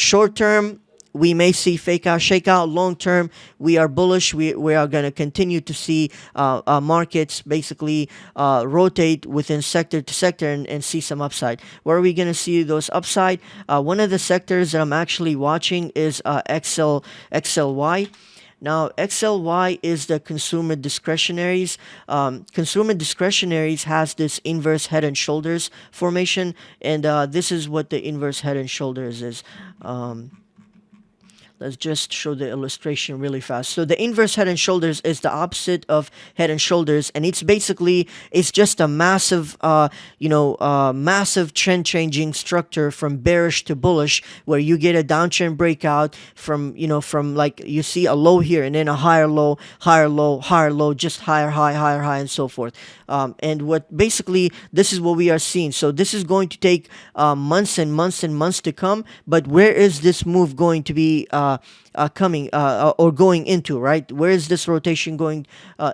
short term, we may see fake out, shake out. Long term, we are bullish. We are going to continue to see markets basically rotate within sector to sector and see some upside. Where are we going to see those upside? One of the sectors that I'm actually watching is XLY. Now, XLY is the consumer discretionaries. Consumer discretionaries has this inverse head and shoulders formation, and this is what the inverse head and shoulders is. Let's just show the illustration really fast. So the inverse head and shoulders is the opposite of head and shoulders, and it's just a massive, massive trend changing structure from bearish to bullish, where you get a downtrend breakout from like you see a low here and then a higher low, higher low, higher low, just higher high, higher high, and so forth. And what basically this is what we are seeing. So this is going to take months and months and months to come. But where is this move going to be coming or going into, right? Where is this rotation going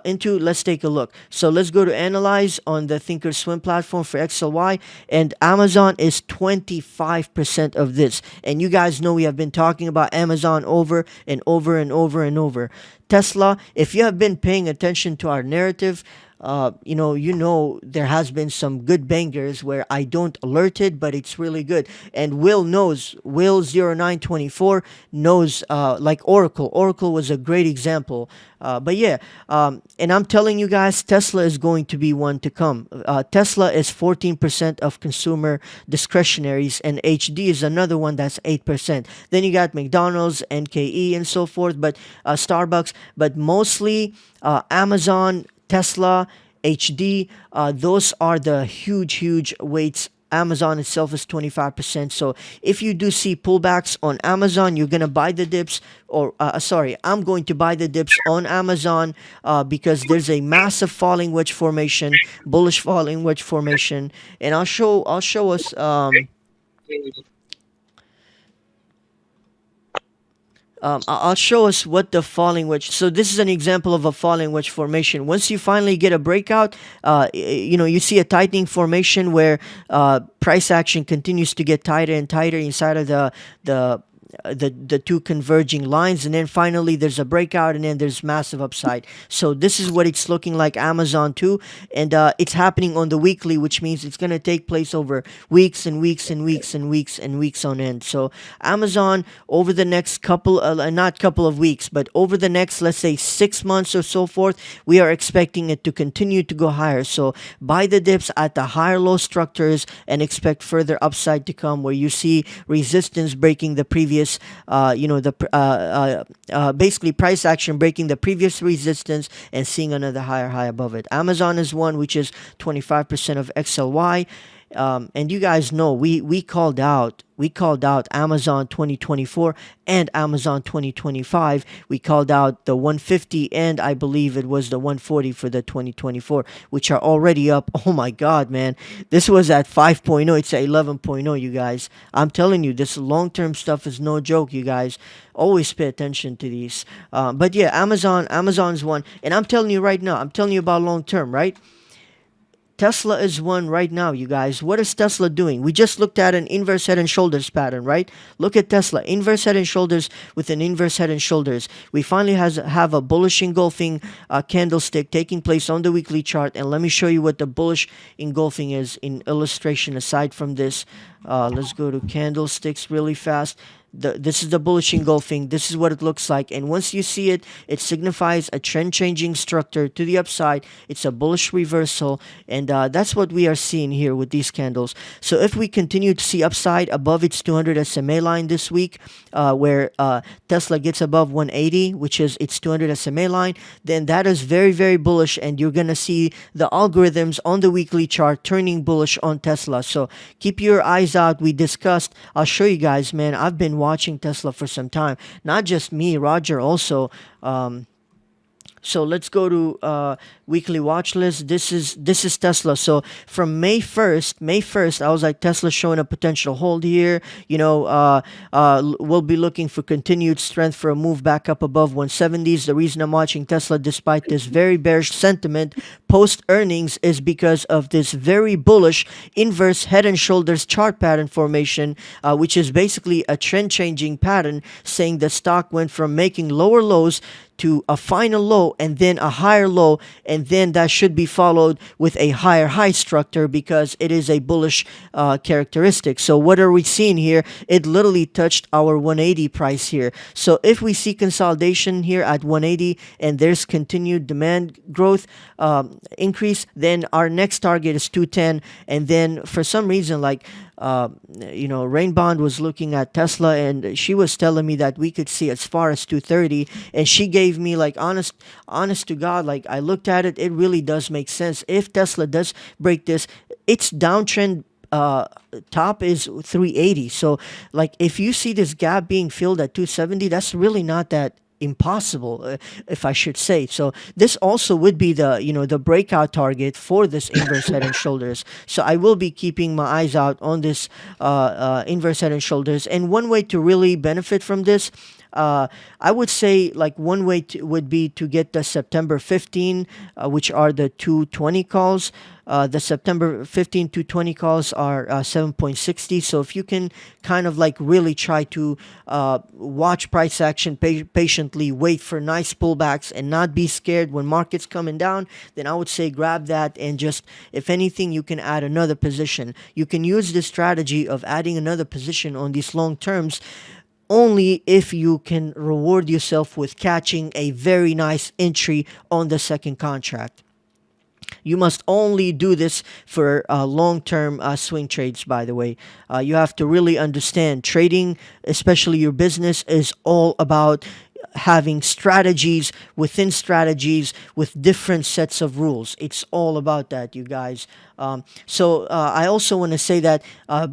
into? Let's take a look. So let's go to analyze on the Thinkorswim platform for XLY, and Amazon is 25% of this. And you guys know we have been talking about Amazon over and over and over and over. Tesla, if you have been paying attention to our narrative, you know there has been some good bangers where I don't alert it, but it's really good. And Will 0924 knows, like Oracle. Oracle was a great example. But yeah, and I'm telling you guys, Tesla is going to be one to come. Tesla is 14% of consumer discretionaries, and HD is another one that's 8%. Then you got McDonald's, NKE, and so forth, but Starbucks, but mostly Amazon, Tesla, HD, those are the huge weights. Amazon itself is 25%. So if you do see pullbacks on Amazon, you're going to buy the dips, or I'm going to buy the dips on Amazon because there's a massive falling wedge formation, bullish falling wedge formation, and I'll show us. I'll show us what the falling wedge. So this is an example of a falling wedge formation. Once you finally get a breakout, you see a tightening formation where price action continues to get tighter and tighter inside of the two converging lines, and then finally there's a breakout, and then there's massive upside. So this is what it's looking like Amazon too, and it's happening on the weekly, which means it's going to take place over weeks and weeks and weeks and weeks and weeks on end. So Amazon, over the next not couple of weeks, but over the next, let's say 6 months or so forth, we are expecting it to continue to go higher. So buy the dips at the higher low structures and expect further upside to come, where you see resistance breaking the previous basically price action breaking the previous resistance and seeing another higher high above it. Amazon is one, which is 25% of XLY. And you guys know we called out Amazon 2024 and Amazon 2025. We called out the 150 and I believe it was the 140 for the 2024, which are already up. Oh my God, man. This was at 5.0. It's at 11.0, you guys. I'm telling you, this long-term stuff is no joke, you guys. Always pay attention to these. But yeah, Amazon's one. And I'm telling you right now, I'm telling you about long-term, right? Tesla is one right now, you guys. What is Tesla doing? We just looked at an inverse head and shoulders pattern, right? Look at Tesla. Inverse head and shoulders with an inverse head and shoulders. We finally have a bullish engulfing candlestick taking place on the weekly chart. And let me show you what the bullish engulfing is in illustration aside from this. Let's go to candlesticks really fast. This is the bullish engulfing. This is what it looks like. And once you see it, it signifies a trend-changing structure to the upside. It's a bullish reversal. And that's what we are seeing here with these candles. So if we continue to see upside above its 200 SMA line this week, where Tesla gets above 180, which is its 200 SMA line, then that is very, very bullish. And you're going to see the algorithms on the weekly chart turning bullish on Tesla. So keep your eyes out. We discussed, I'll show you guys, man, I've been watching Tesla for some time. Not just me, Roger also So let's go to weekly watch list. This is Tesla. So from May 1st, I was like, Tesla showing a potential hold here. We'll be looking for continued strength for a move back up above 170s. The reason I'm watching Tesla despite this very bearish sentiment post earnings is because of this very bullish inverse head and shoulders chart pattern formation, which is basically a trend changing pattern saying the stock went from making lower lows to a final low and then a higher low, and then that should be followed with a higher high structure because it is a bullish characteristic. So what are we seeing here? It literally touched our 180 price here. So if we see consolidation here at 180 and there's continued demand growth increase, then our next target is 210. And then for some reason, like Rain Bond was looking at Tesla and she was telling me that we could see as far as 230, and she gave me like honest to God, like I looked at it, it really does make sense. If Tesla does break this, its downtrend top is 380. So like if you see this gap being filled at 270, that's really not that impossible, if I should say. So this also would be the breakout target for this inverse head and shoulders. So I will be keeping my eyes out on this inverse head and shoulders. And one way to really benefit from this, I would say like one way would be to get the September 15, which are the 220 calls. The September 15 to 20 calls are 7.60. So if you can kind of like really try to watch price action patiently, wait for nice pullbacks and not be scared when market's coming down, then I would say grab that and just, if anything, you can add another position. You can use this strategy of adding another position on these long terms only if you can reward yourself with catching a very nice entry on the second contract. You must only do this for long-term swing trades, by the way. You have to really understand trading, especially your business, is all about having strategies within strategies with different sets of rules. It's all about that, you guys. So I also want to say that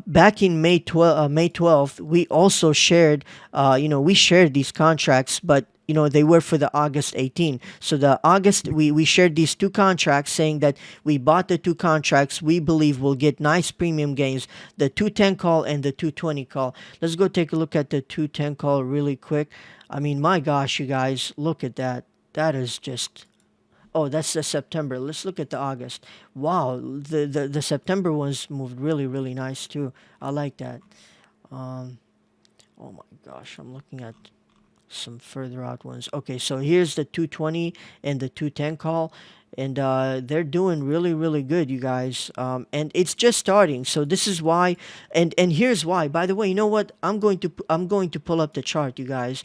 back in May 12th, we also shared, we shared these contracts, but they were for the August 18. So the August, we shared these two contracts saying that we bought the two contracts we believe will get nice premium gains, the 210 call and the 220 call. Let's go take a look at the 210 call really quick. I mean, my gosh, you guys, look at that. That is just... Oh, that's the September. Let's look at the August. Wow, the September ones moved really, really nice too. I like that. Oh my gosh, I'm looking at some further out ones. Okay, so here's the 220 and the 210 call, and they're doing really, really good, you guys. And it's just starting, so this is why. And here's why. By the way, you know what? I'm going to pull up the chart, you guys.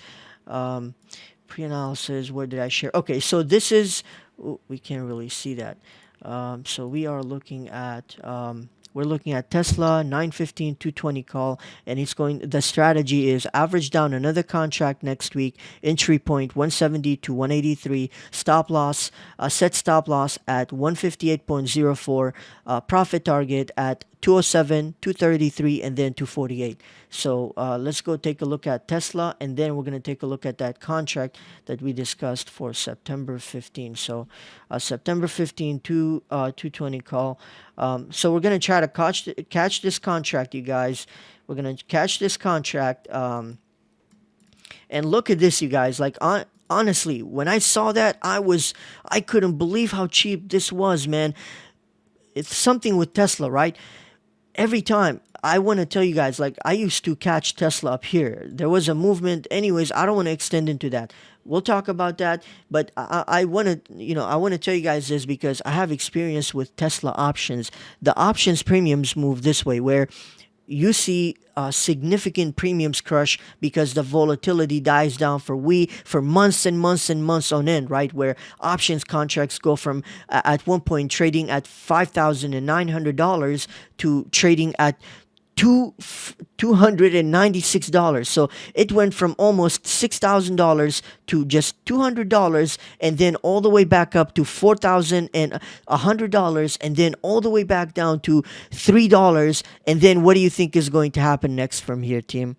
Pre-analysis. Where did I share? Okay, so this is. Ooh, we can't really see that. So we are looking at. We're looking at Tesla 915 220 call, and the strategy is average down another contract next week, entry point 170 to 183, stop loss, set stop loss at 158.04, profit target at 207, 233, and then 248. So let's go take a look at Tesla, and then we're going to take a look at that contract that we discussed for September 15. So September 15 to 220 call. So we're going to try to catch this contract, you guys. We're going to catch this contract. And look at this, you guys. Like, honestly, when I saw that, I couldn't believe how cheap this was, man. It's something with Tesla, right? Every time I want to tell you guys, like I used to catch Tesla up here. There was a movement. Anyways, I don't want to extend into that. We'll talk about that, but I want to, I want to tell you guys this because I have experience with Tesla options. The options premiums move this way, where you see significant premiums crush because the volatility dies down for months and months and months on end, right? Where options contracts go from at one point trading at $5,900 to trading at $296. So it went from almost $6,000 to just $200, and then all the way back up to $4,100, and then all the way back down to $3. And then what do you think is going to happen next from here, team?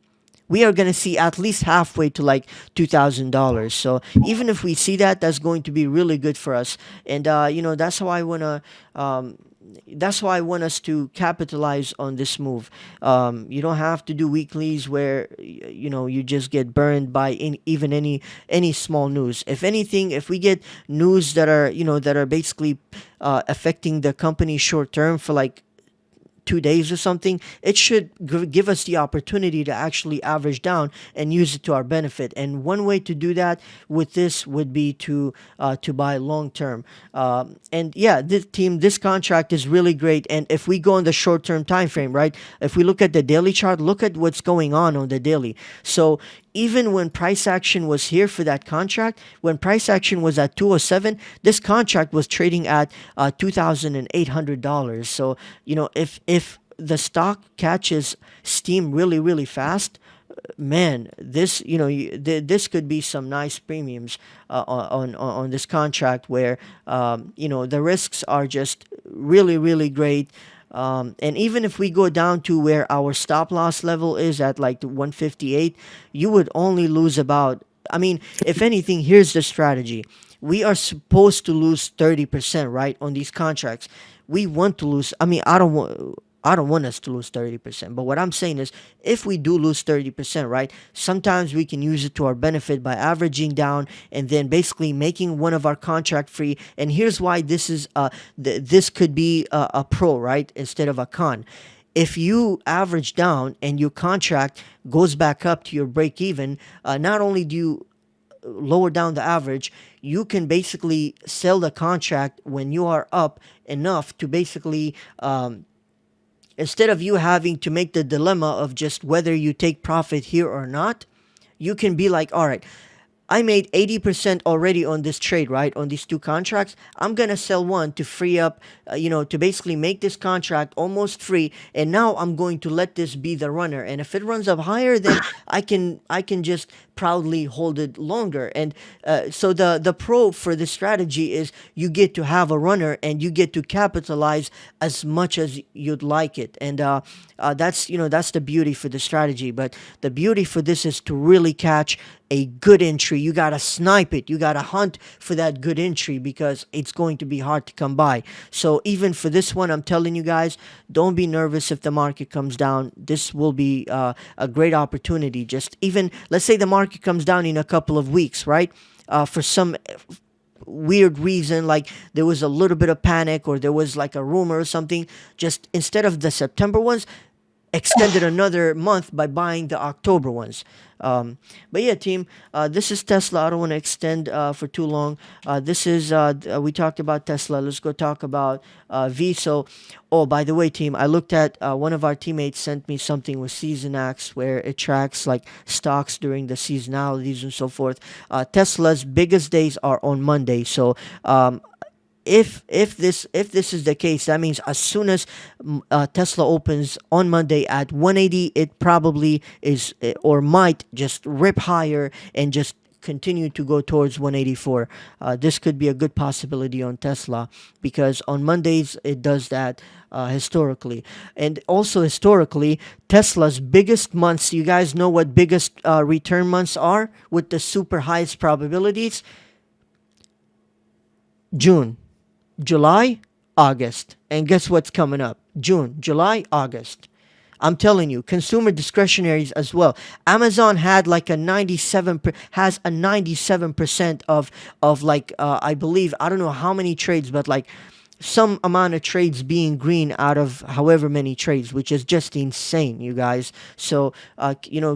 we are going to see at least halfway to like $2,000. So even if we see that, that's going to be really good for us. And that's why I want us to capitalize on this move. You don't have to do weeklies where you just get burned by even any small news. If anything, if we get news that are basically affecting the company short term for like 2 days or something, it should give us the opportunity to actually average down and use it to our benefit. And one way to do that with this would be to buy long term. And yeah, this contract is really great. And if we go on the short term time frame, right? If we look at the daily chart, look at what's going on the daily. So even when price action was here for that contract, when price action was at 207, this contract was trading at $2,800. So if the stock catches steam really really fast, man, this could be some nice premiums on this contract where the risks are just really really great. And even if we go down to where our stop loss level is at like 158, you would only lose about, I mean, if anything, here's the strategy. We are supposed to lose 30%, right, on these contracts. We want to lose, I mean, I don't want us to lose 30%. But what I'm saying is, if we do lose 30%, right, sometimes we can use it to our benefit by averaging down and then basically making one of our contract free. And here's why this could be a pro, right, instead of a con. If you average down and your contract goes back up to your break even, not only do you lower down the average, you can basically sell the contract when you are up enough to basically instead of you having to make the dilemma of just whether you take profit here or not, you can be like, all right, I made 80% already on this trade, right? On these two contracts. I'm going to sell one to free up, to basically make this contract almost free. And now I'm going to let this be the runner. And if it runs up higher, then I can just proudly hold it longer. And so the pro for this strategy is you get to have a runner and you get to capitalize as much as you'd like it. And that's the beauty for the strategy. But the beauty for this is to really catch a good entry. You got to snipe it. You got to hunt for that good entry because it's going to be hard to come by. So even for this one, I'm telling you guys, don't be nervous if the market comes down. This will be a great opportunity. Just even, let's say the market comes down in a couple of weeks, right? For some weird reason, like there was a little bit of panic or there was like a rumor or something, just instead of the September ones, extended another month by buying the October ones. But yeah, team, this is Tesla. I don't want to extend for too long. We talked about Tesla. Let's go talk about V. So, oh, by the way, team, I looked at one of our teammates sent me something with SeasonX where it tracks like stocks during the seasonalities and so forth. Tesla's biggest days are on Monday. So, if this is the case, that means as soon as Tesla opens on Monday at 180, it probably is or might just rip higher and just continue to go towards 184. This could be a good possibility on Tesla because on Mondays it does that historically. And also historically, Tesla's biggest months, you guys know what biggest return months are with the super highest probabilities? June, July, August. And guess what's coming up? June, July, August. I'm telling you, consumer discretionaries as well. Amazon had like has a 97% of like I believe, I don't know how many trades, but like some amount of trades being green out of however many trades, which is just insane, you guys. So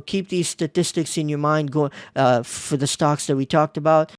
keep these statistics in your mind for the stocks that we talked about.